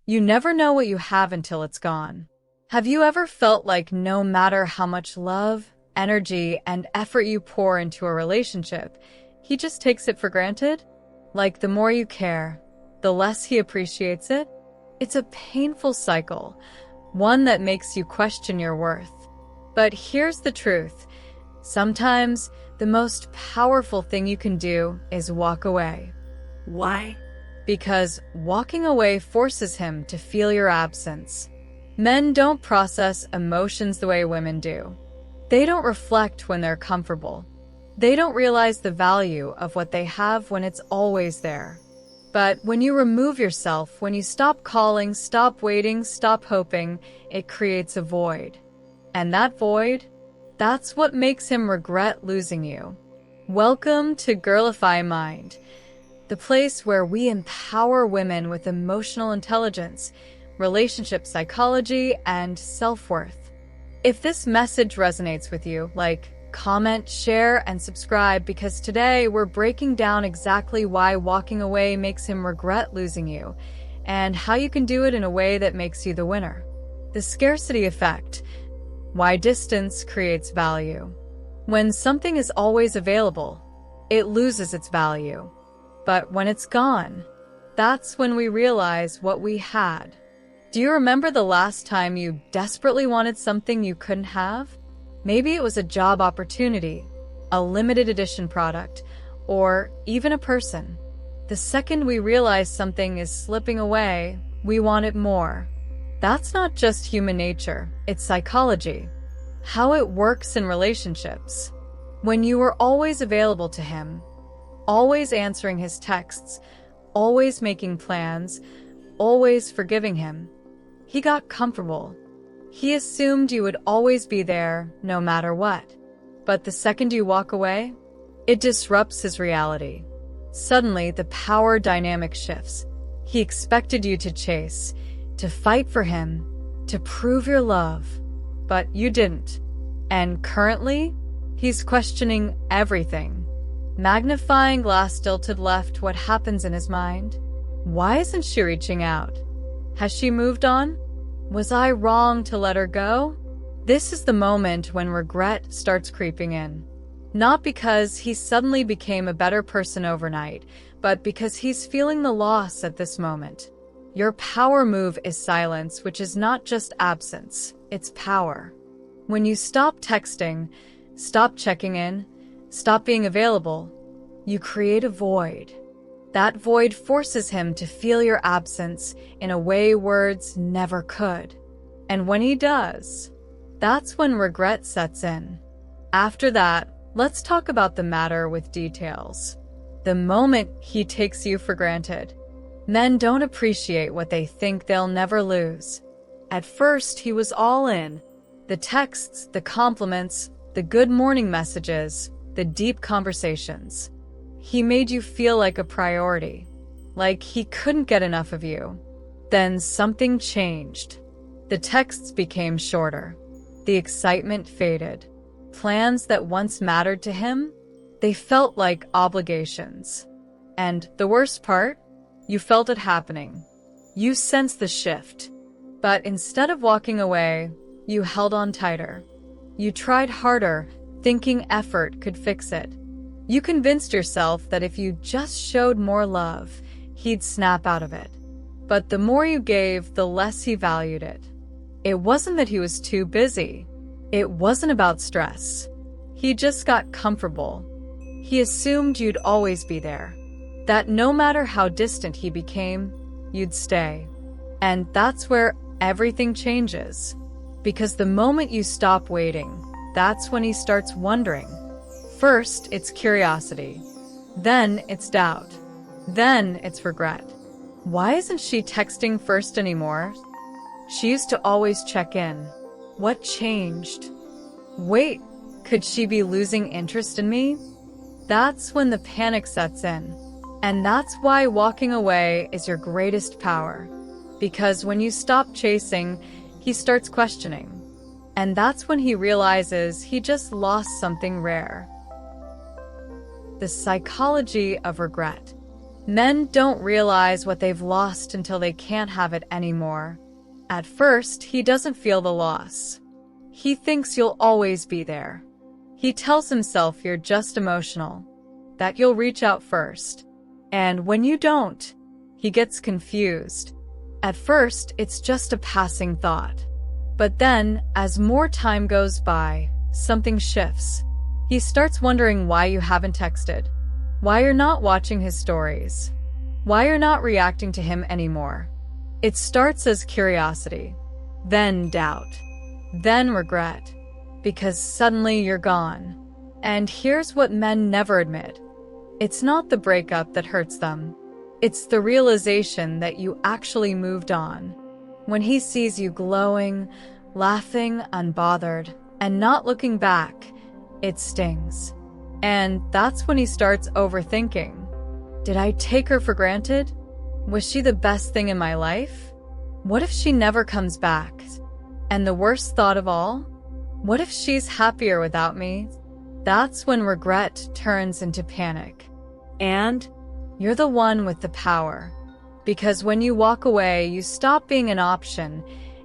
You never know what you have until it's gone. Have you ever felt like no matter how much love, energy, and effort you pour into a relationship, he just takes it for granted? Like the more you care, the less he appreciates it? It's a painful cycle, one that makes you question your worth. But here's the truth. Sometimes the most powerful thing you can do is walk away. Why? Because walking away forces him to feel your absence. Men don't process emotions the way women do. They don't reflect when they're comfortable. They don't realize the value of what they have when it's always there. But when you remove yourself, when you stop calling, stop waiting, stop hoping, it creates a void. And that void, that's what makes him regret losing you. Welcome to Girlify Mind, the place where we empower women with emotional intelligence, relationship psychology, and self-worth. If this message resonates with you, comment, share, and subscribe, because today we're breaking down exactly why walking away makes him regret losing you, and how you can do it in a way that makes you the winner. The scarcity effect. Why distance creates value. When something is always available, it loses its value. But when it's gone, that's when we realize what we had. Do you remember the last time you desperately wanted something you couldn't have? Maybe it was a job opportunity, a limited edition product, or even a person. The second we realize something is slipping away, we want it more. That's not just human nature, it's psychology. How it works in relationships. When you were always available to him, always answering his texts, always making plans, always forgiving him, he got comfortable. He assumed you would always be there, no matter what. But the second you walk away, it disrupts his reality. Suddenly, the power dynamic shifts. He expected you to chase, to fight for him, to prove your love. But you didn't. And currently, he's questioning everything. Magnifying glass tilted left, what happens in his mind? Why isn't she reaching out? Has she moved on? Was I wrong to let her go? This is the moment when regret starts creeping in. Not because he suddenly became a better person overnight, but because he's feeling the loss at this moment. Your power move is silence, which is not just absence, it's power. When you stop texting, stop checking in, stop being available, you create a void. That void forces him to feel your absence in a way words never could. And when he does, that's when regret sets in. After that, let's talk about the matter with details. The moment he takes you for granted. Men don't appreciate what they think they'll never lose. At first, he was all in. The texts, the compliments, the good morning messages, the deep conversations. He made you feel like a priority, like he couldn't get enough of you. Then something changed. The texts became shorter. The excitement faded. Plans that once mattered to him, they felt like obligations. And the worst part? You felt it happening. You sensed the shift. But instead of walking away, you held on tighter. You tried harder, thinking effort could fix it. You convinced yourself that if you just showed more love, he'd snap out of it. But the more you gave, the less he valued it. It wasn't that he was too busy. It wasn't about stress. He just got comfortable. He assumed you'd always be there. That no matter how distant he became, you'd stay. And that's where everything changes. Because the moment you stop waiting, that's when he starts wondering. First, it's curiosity. Then it's doubt. Then it's regret. Why isn't she texting first anymore? She used to always check in. What changed? Wait, could she be losing interest in me? That's when the panic sets in. And that's why walking away is your greatest power. Because when you stop chasing, he starts questioning. And that's when he realizes he just lost something rare. The psychology of regret. Men don't realize what they've lost until they can't have it anymore. At first, he doesn't feel the loss. He thinks you'll always be there. He tells himself you're just emotional, that you'll reach out first. And when you don't, he gets confused. At first, it's just a passing thought. But then, as more time goes by, something shifts. He starts wondering why you haven't texted, why you're not watching his stories, why you're not reacting to him anymore. It starts as curiosity, then doubt, then regret, because suddenly you're gone. And here's what men never admit. It's not the breakup that hurts them. It's the realization that you actually moved on. When he sees you glowing, laughing, unbothered, and not looking back, it stings. And that's when he starts overthinking. Did I take her for granted? Was she the best thing in my life? What if she never comes back? And the worst thought of all? What if she's happier without me? That's when regret turns into panic. And you're the one with the power. Because when you walk away, you stop being an option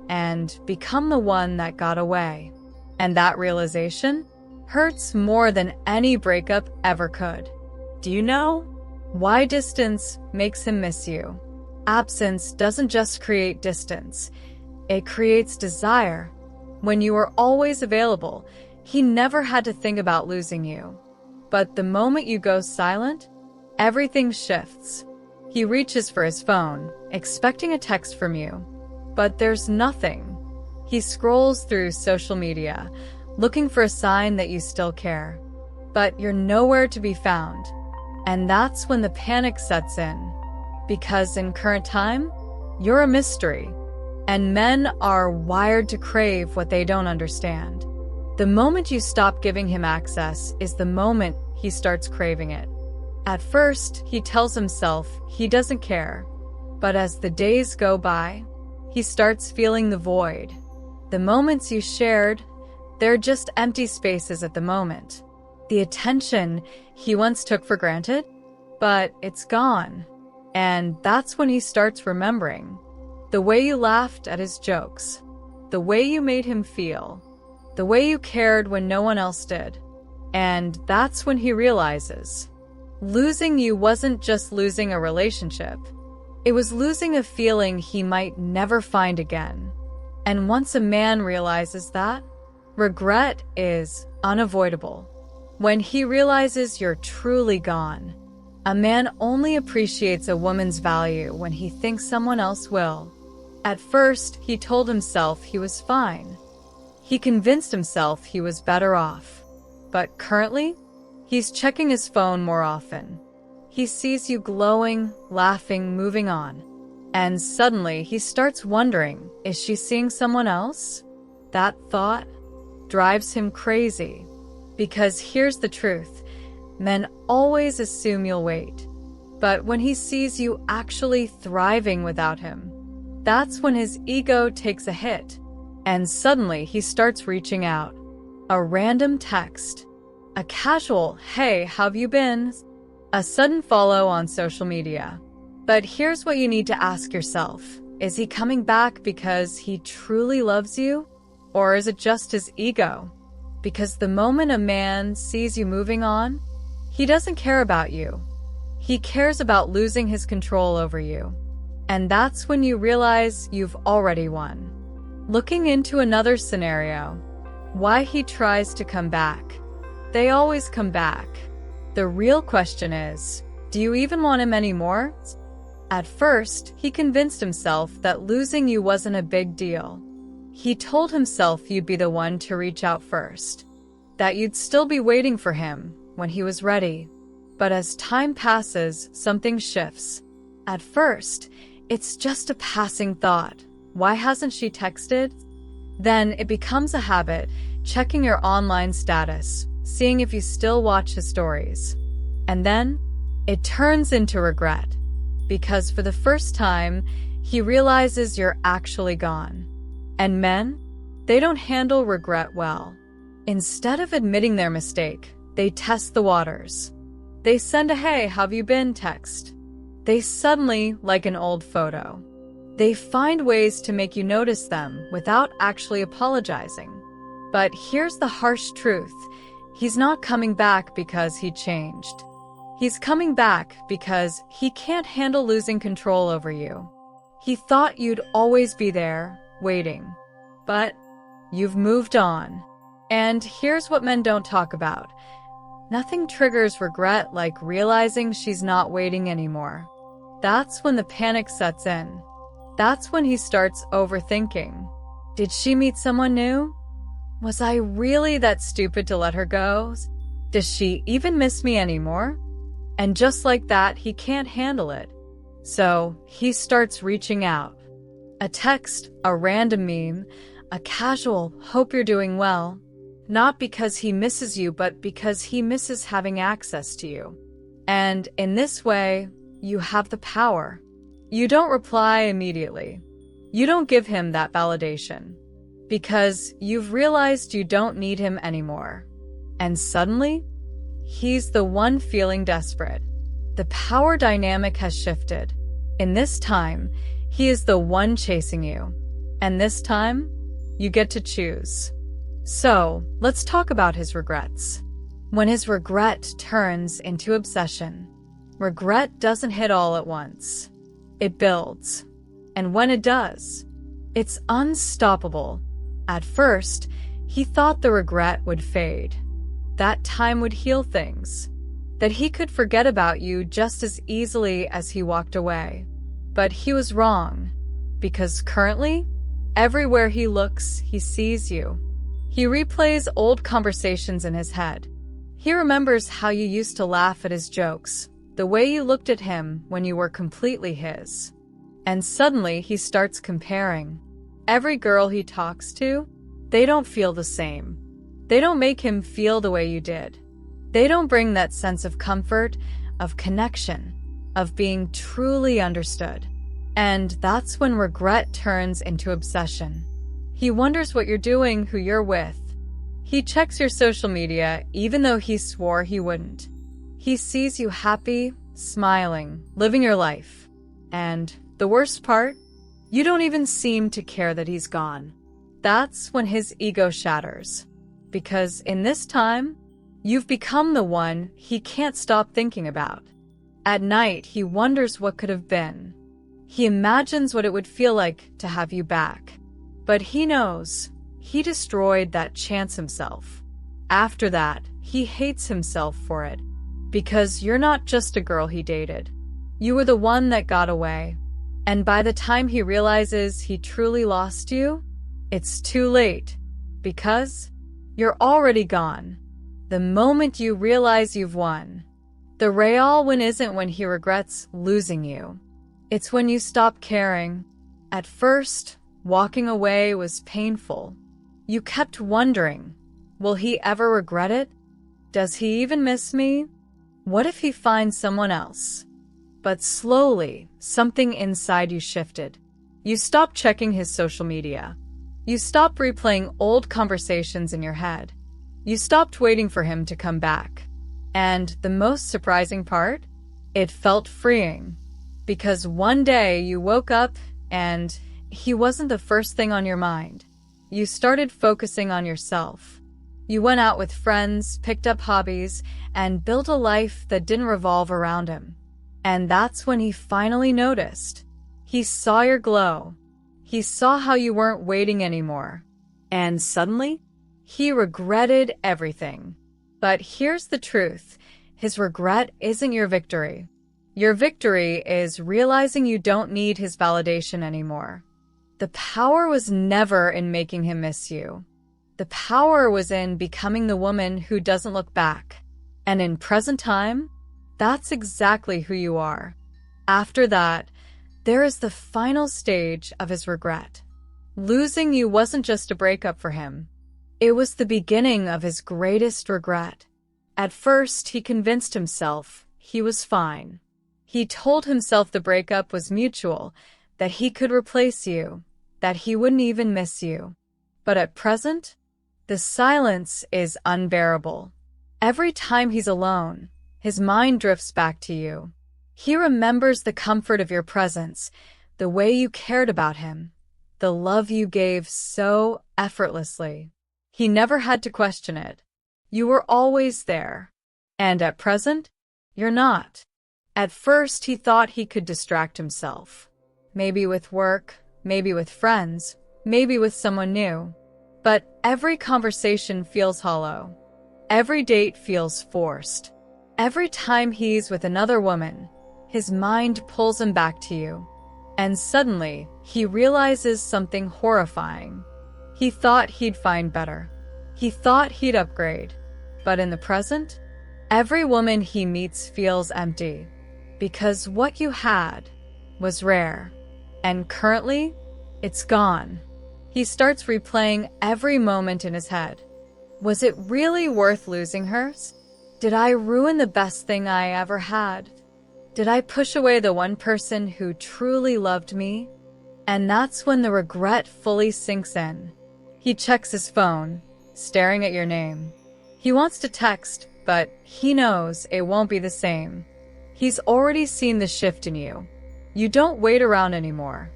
and become the one that got away. And that realization hurts more than any breakup ever could. Do you know why distance makes him miss you? Absence doesn't just create distance. It creates desire. When you were always available, he never had to think about losing you. But the moment you go silent, everything shifts. He reaches for his phone, expecting a text from you. But there's nothing. He scrolls through social media, looking for a sign that you still care. But you're nowhere to be found. And that's when the panic sets in. Because in current time, you're a mystery. And men are wired to crave what they don't understand. The moment you stop giving him access is the moment he starts craving it. At first, he tells himself he doesn't care. But as the days go by, he starts feeling the void. The moments you shared, they're just empty spaces at the moment. The attention he once took for granted, but it's gone. And that's when he starts remembering. The way you laughed at his jokes, the way you made him feel, the way you cared when no one else did. And that's when he realizes, losing you wasn't just losing a relationship. It was losing a feeling he might never find again. And once a man realizes that, regret is unavoidable. When he realizes you're truly gone, a man only appreciates a woman's value when he thinks someone else will. At first, he told himself he was fine. He convinced himself he was better off. But currently, he's checking his phone more often. He sees you glowing, laughing, moving on. And suddenly, he starts wondering, is she seeing someone else? That thought drives him crazy. Because here's the truth. Men always assume you'll wait. But when he sees you actually thriving without him, that's when his ego takes a hit. And suddenly he starts reaching out. A random text. A casual, hey, how've you been? A sudden follow on social media. But here's what you need to ask yourself. Is he coming back because he truly loves you? Or is it just his ego? Because the moment a man sees you moving on, he doesn't care about you. He cares about losing his control over you. And that's when you realize you've already won. Looking into another scenario, why he tries to come back. They always come back. The real question is, do you even want him anymore? At first, he convinced himself that losing you wasn't a big deal. He told himself you'd be the one to reach out first, that you'd still be waiting for him when he was ready. But as time passes, something shifts. At first, it's just a passing thought. Why hasn't she texted? Then it becomes a habit, checking your online status, seeing if you still watch his stories. And then it turns into regret, because for the first time, he realizes you're actually gone. And men, they don't handle regret well. Instead of admitting their mistake, they test the waters. They send a hey, how've you been text. They suddenly like an old photo. They find ways to make you notice them without actually apologizing. But here's the harsh truth. He's not coming back because he changed. He's coming back because he can't handle losing control over you. He thought you'd always be there, waiting. But you've moved on. And here's what men don't talk about. Nothing triggers regret like realizing she's not waiting anymore. That's when the panic sets in. That's when he starts overthinking. Did she meet someone new? Was I really that stupid to let her go? Does she even miss me anymore? And just like that, he can't handle it. So he starts reaching out. A text, a random meme, a casual, hope you're doing well. Not because he misses you, but because he misses having access to you. And in this way, you have the power. You don't reply immediately. You don't give him that validation. Because you've realized you don't need him anymore. And suddenly, he's the one feeling desperate. The power dynamic has shifted. In this time, he is the one chasing you. And this time, you get to choose. So, let's talk about his regrets. When his regret turns into obsession, regret doesn't hit all at once. It builds. And when it does, it's unstoppable. At first, he thought the regret would fade. That time would heal things. That he could forget about you just as easily as he walked away. But he was wrong. Because currently, everywhere he looks, he sees you. He replays old conversations in his head. He remembers how you used to laugh at his jokes, the way you looked at him when you were completely his. And suddenly he starts comparing. Every girl he talks to, they don't feel the same. They don't make him feel the way you did. They don't bring that sense of comfort, of connection, of being truly understood. And that's when regret turns into obsession. He wonders what you're doing, who you're with. He checks your social media even though he swore he wouldn't. He sees you happy, smiling, living your life. And the worst part? You don't even seem to care that he's gone. That's when his ego shatters. Because in this time, you've become the one he can't stop thinking about. At night, he wonders what could have been. He imagines what it would feel like to have you back. But he knows he destroyed that chance himself. After that, he hates himself for it. Because you're not just a girl he dated. You were the one that got away. And by the time he realizes he truly lost you, it's too late. Because you're already gone. The moment you realize you've won. The real win isn't when he regrets losing you. It's when you stop caring. At first, walking away was painful. You kept wondering, will he ever regret it? Does he even miss me? What if he finds someone else? But slowly, something inside you shifted. You stopped checking his social media. You stopped replaying old conversations in your head. You stopped waiting for him to come back. And the most surprising part? It felt freeing. Because one day you woke up and he wasn't the first thing on your mind. You started focusing on yourself. You went out with friends, picked up hobbies, and built a life that didn't revolve around him. And that's when he finally noticed. He saw your glow. He saw how you weren't waiting anymore. And suddenly, he regretted everything. But here's the truth. His regret isn't your victory. Your victory is realizing you don't need his validation anymore. The power was never in making him miss you. The power was in becoming the woman who doesn't look back. And in present time, that's exactly who you are. After that, there is the final stage of his regret. Losing you wasn't just a breakup for him. It was the beginning of his greatest regret. At first, he convinced himself he was fine. He told himself the breakup was mutual, that he could replace you, that he wouldn't even miss you. But at present, the silence is unbearable. Every time he's alone, his mind drifts back to you. He remembers the comfort of your presence, the way you cared about him, the love you gave so effortlessly. He never had to question it. You were always there. And at present, you're not. At first, he thought he could distract himself. Maybe with work, maybe with friends, maybe with someone new. But every conversation feels hollow. Every date feels forced. Every time he's with another woman, his mind pulls him back to you. And suddenly, he realizes something horrifying. He thought he'd find better. He thought he'd upgrade. But in the present, every woman he meets feels empty. Because what you had was rare. And currently, it's gone. He starts replaying every moment in his head. Was it really worth losing her? Did I ruin the best thing I ever had? Did I push away the one person who truly loved me? And that's when the regret fully sinks in. He checks his phone, staring at your name. He wants to text, but he knows it won't be the same. He's already seen the shift in you. You don't wait around anymore.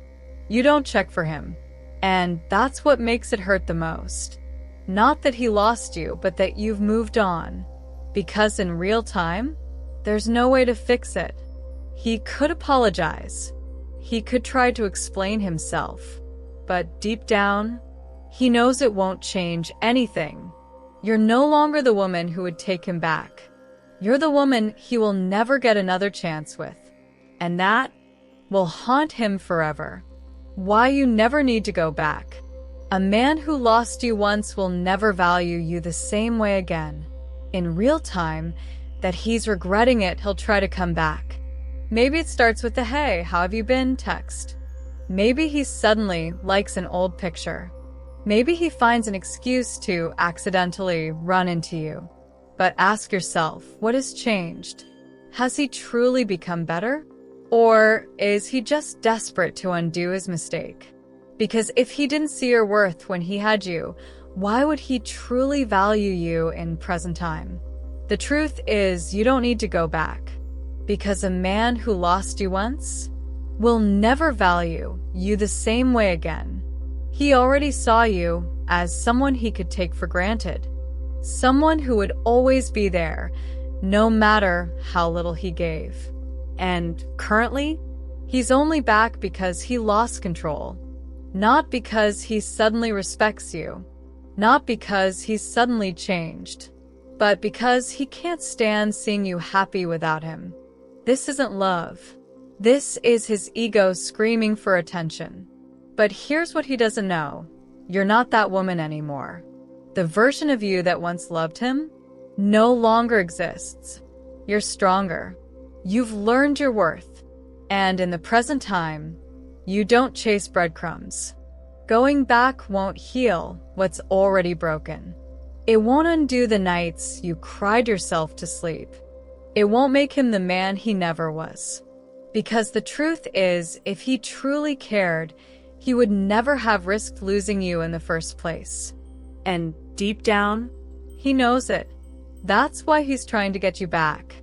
You don't check for him. And that's what makes it hurt the most. Not that he lost you, but that you've moved on. Because in real time, there's no way to fix it. He could apologize. He could try to explain himself. But deep down, he knows it won't change anything. You're no longer the woman who would take him back. You're the woman he will never get another chance with. And that will haunt him forever. Why you never need to go back. A man who lost you once will never value you the same way again. In real time, that he's regretting it, he'll try to come back. Maybe it starts with the "Hey, how have you been?" text. Maybe he suddenly likes an old picture. Maybe he finds an excuse to accidentally run into you. But ask yourself, what has changed? Has he truly become better? Or is he just desperate to undo his mistake? Because if he didn't see your worth when he had you, why would he truly value you in present time? The truth is, you don't need to go back. Because a man who lost you once will never value you the same way again. He already saw you as someone he could take for granted. Someone who would always be there, no matter how little he gave. And currently, he's only back because he lost control. Not because he suddenly respects you. Not because he's suddenly changed. But because he can't stand seeing you happy without him. This isn't love. This is his ego screaming for attention. But here's what he doesn't know. You're not that woman anymore. The version of you that once loved him no longer exists. You're stronger. You've learned your worth. And in the present time, you don't chase breadcrumbs. Going back won't heal what's already broken. It won't undo the nights you cried yourself to sleep. It won't make him the man he never was. Because the truth is, if he truly cared, he would never have risked losing you in the first place. And deep down, he knows it. That's why he's trying to get you back.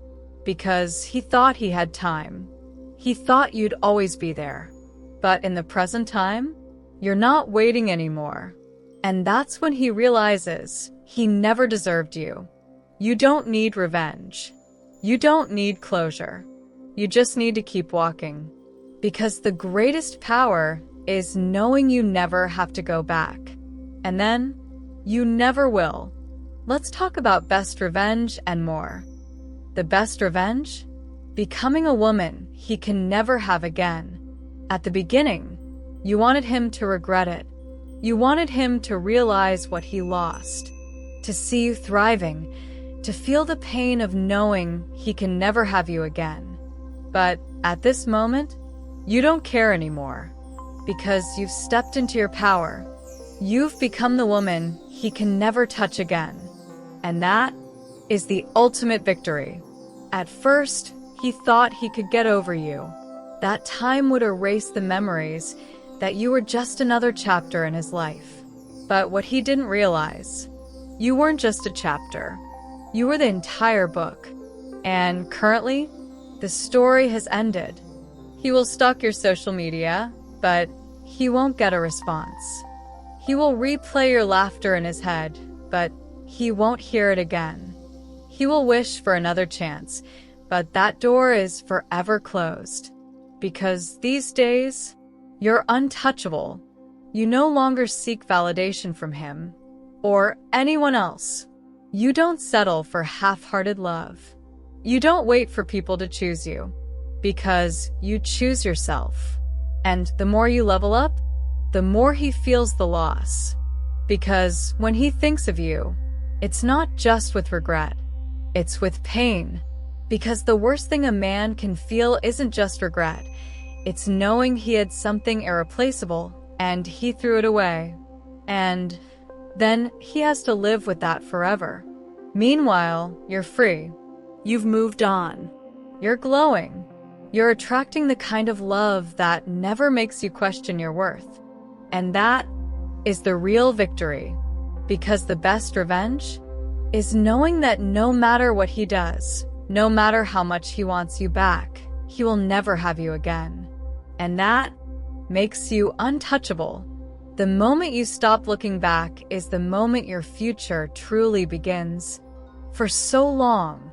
Because he thought he had time. He thought you'd always be there. But in the present time, you're not waiting anymore. And that's when he realizes he never deserved you. You don't need revenge. You don't need closure. You just need to keep walking. Because the greatest power is knowing you never have to go back. And then, you never will. Let's talk about best revenge and more. The best revenge? Becoming a woman he can never have again. At the beginning, you wanted him to regret it. You wanted him to realize what he lost. To see you thriving. To feel the pain of knowing he can never have you again. But at this moment, you don't care anymore. Because you've stepped into your power. You've become the woman he can never touch again. And that is the ultimate victory. At first, he thought he could get over you. That time would erase the memories that you were just another chapter in his life. But what he didn't realize, you weren't just a chapter. You were the entire book. And currently, the story has ended. He will stalk your social media, but he won't get a response. He will replay your laughter in his head, but he won't hear it again. He will wish for another chance, but that door is forever closed. Because these days, you're untouchable. You no longer seek validation from him or anyone else. You don't settle for half-hearted love. You don't wait for people to choose you, because you choose yourself. And the more you level up, the more he feels the loss. Because when he thinks of you, it's not just with regret, it's with pain. Because the worst thing a man can feel isn't just regret, it's knowing he had something irreplaceable and he threw it away. And then he has to live with that forever. Meanwhile, you're free. You've moved on. You're glowing. You're attracting the kind of love that never makes you question your worth. And that is the real victory. Because the best revenge is knowing that no matter what he does, no matter how much he wants you back, he will never have you again. And that makes you untouchable. The moment you stop looking back is the moment your future truly begins. For so long,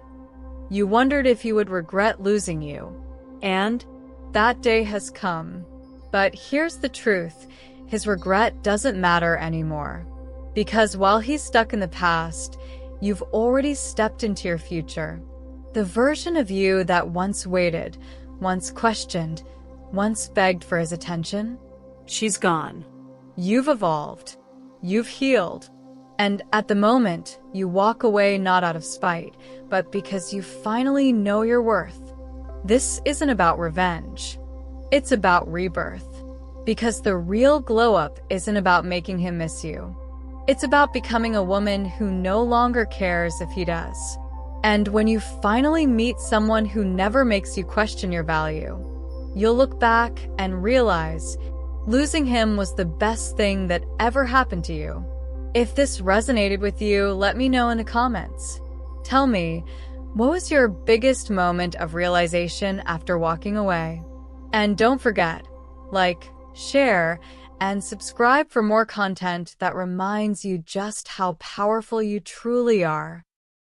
you wondered if he would regret losing you. And that day has come. But here's the truth. His regret doesn't matter anymore. Because while he's stuck in the past, you've already stepped into your future. The version of you that once waited, once questioned, once begged for his attention, she's gone. You've evolved. You've healed. And at the moment, you walk away not out of spite, but because you finally know your worth. This isn't about revenge. It's about rebirth. Because the real glow-up isn't about making him miss you. It's about becoming a woman who no longer cares if he does. And when you finally meet someone who never makes you question your value, you'll look back and realize losing him was the best thing that ever happened to you. If this resonated with you, let me know in the comments. Tell me, what was your biggest moment of realization after walking away? And don't forget, like, share, and subscribe for more content that reminds you just how powerful you truly are.